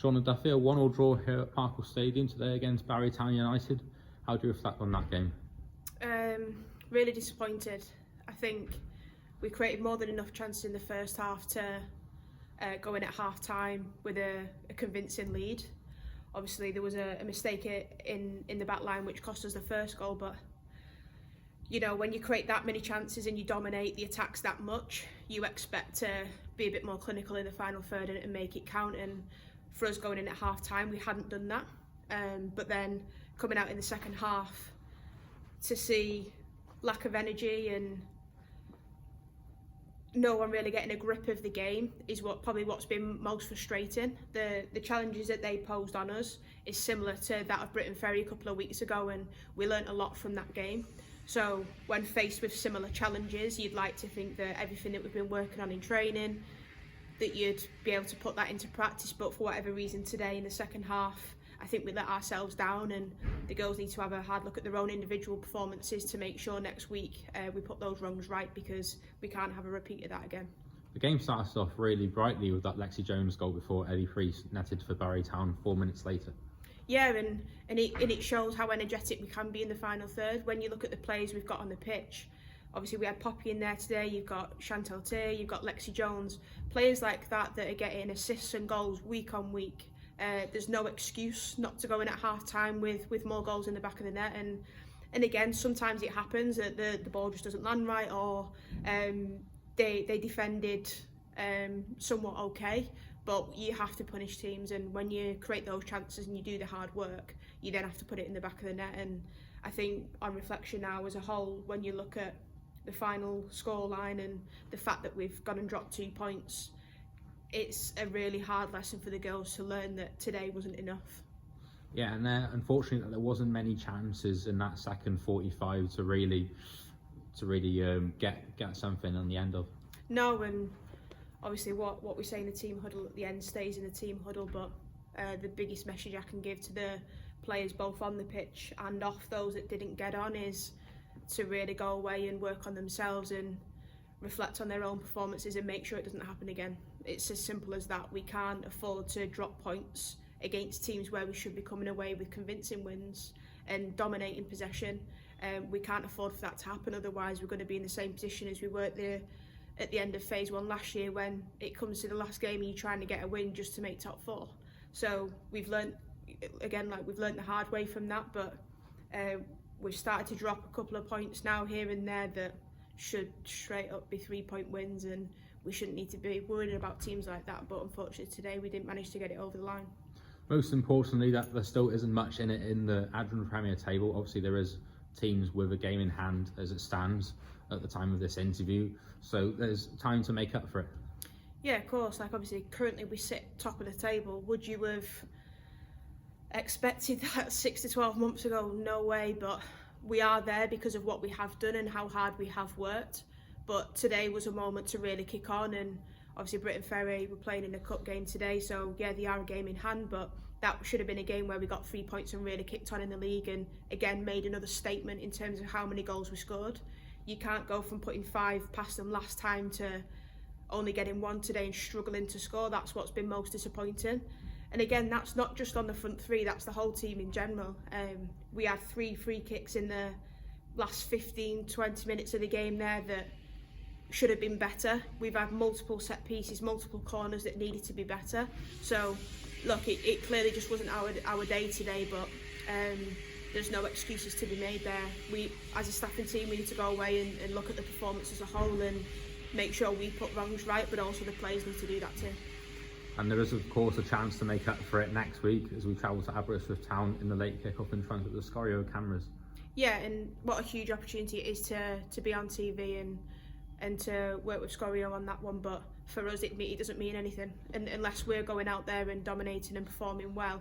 Shauna Duffy, a 1-1 draw here at Parkle Stadium today against Barrytown United. How do you reflect on that game? Really disappointed. I think we created more than enough chances in the first half to go in at half time with a convincing lead. Obviously there was a mistake in the back line which cost us the first goal, but you know, when you create that many chances and you dominate the attacks that much, you expect to be a bit more clinical in the final third and make it count. And for us going in at half time, we hadn't done that. But then coming out in the second half to see lack of energy and no one really getting a grip of the game is what's been most frustrating. The challenges that they posed on us is similar to that of Britain Ferry a couple of weeks ago, and we learnt a lot from that game. So when faced with similar challenges, you'd like to think that everything that we've been working on in training, that you'd be able to put that into practice, but for whatever reason today in the second half, I think we let ourselves down, and the girls need to have a hard look at their own individual performances to make sure next week we put those wrongs right, because we can't have a repeat of that again. The game started off really brightly with that Lexi Jones goal before Ellie Priest netted for Barrytown 4 minutes later. Yeah, and it shows how energetic we can be in the final third. When you look at the players we've got on the pitch, obviously we had Poppy in there today, you've got Chantal Tier, you've got Lexi Jones, players like that are getting assists and goals week on week. There's no excuse not to go in at half time with more goals in the back of the net, and again sometimes it happens that the ball just doesn't land right, or they defended somewhat okay, but you have to punish teams, and when you create those chances and you do the hard work, you then have to put it in the back of the net. And I think on reflection now as a whole, when you look at the final scoreline and the fact that we've gone and dropped 2 points, it's a really hard lesson for the girls to learn that today wasn't enough. Yeah, and unfortunately there wasn't many chances in that second 45 to really get something on the end of. No, and obviously what we say in the team huddle at the end stays in the team huddle, but the biggest message I can give to the players both on the pitch and off, those that didn't get on, is to really go away and work on themselves and reflect on their own performances and make sure it doesn't happen again. It's as simple as that. We can't afford to drop points against teams where we should be coming away with convincing wins and dominating possession. We can't afford for that to happen, otherwise we're going to be in the same position as we were at the end of phase 1 last year, when it comes to the last game and you're trying to get a win just to make top 4. So we've learnt the hard way from that, but we've started to drop a couple of points now here and there that should straight up be 3-point wins, and we shouldn't need to be worried about teams like that. But unfortunately today we didn't manage to get it over the line. Most importantly, that there still isn't much in it in the Adrian Premier table. Obviously there is teams with a game in hand as it stands at the time of this interview, so there's time to make up for it. Yeah, of course. Like obviously currently we sit top of the table. Would you have expected that 6 to 12 months ago? No way, but we are there because of what we have done and how hard we have worked. But today was a moment to really kick on, and obviously Britain Ferry were playing in a cup game today, so yeah, they are a game in hand, but that should have been a game where we got 3 points and really kicked on in the league, and again made another statement in terms of how many goals we scored. You can't go from putting 5 past them last time to only getting 1 today and struggling to score. That's what's been most disappointing. And again, that's not just on the front three, that's the whole team in general. We had 3 free kicks in the last 15-20 minutes of the game there that should have been better. We've had multiple set pieces, multiple corners that needed to be better. So look, it clearly just wasn't our day today, but there's no excuses to be made there. We, as a staffing team, we need to go away and look at the performance as a whole and make sure we put wrongs right, but also the players need to do that too. And there is of course a chance to make up for it next week as we travel to Aberystwyth Town in the late kick-off in front of the Scorio cameras. Yeah, and what a huge opportunity it is to be on TV and to work with Scorio on that one, but for us it doesn't mean anything, and unless we're going out there and dominating and performing well,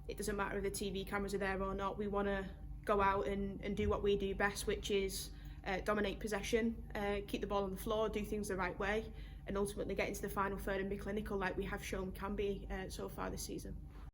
it doesn't matter if the TV cameras are there or not. We want to go out and do what we do best, which is dominate possession, keep the ball on the floor, do things the right way, and ultimately get into the final third and be clinical like we have shown we can be so far this season.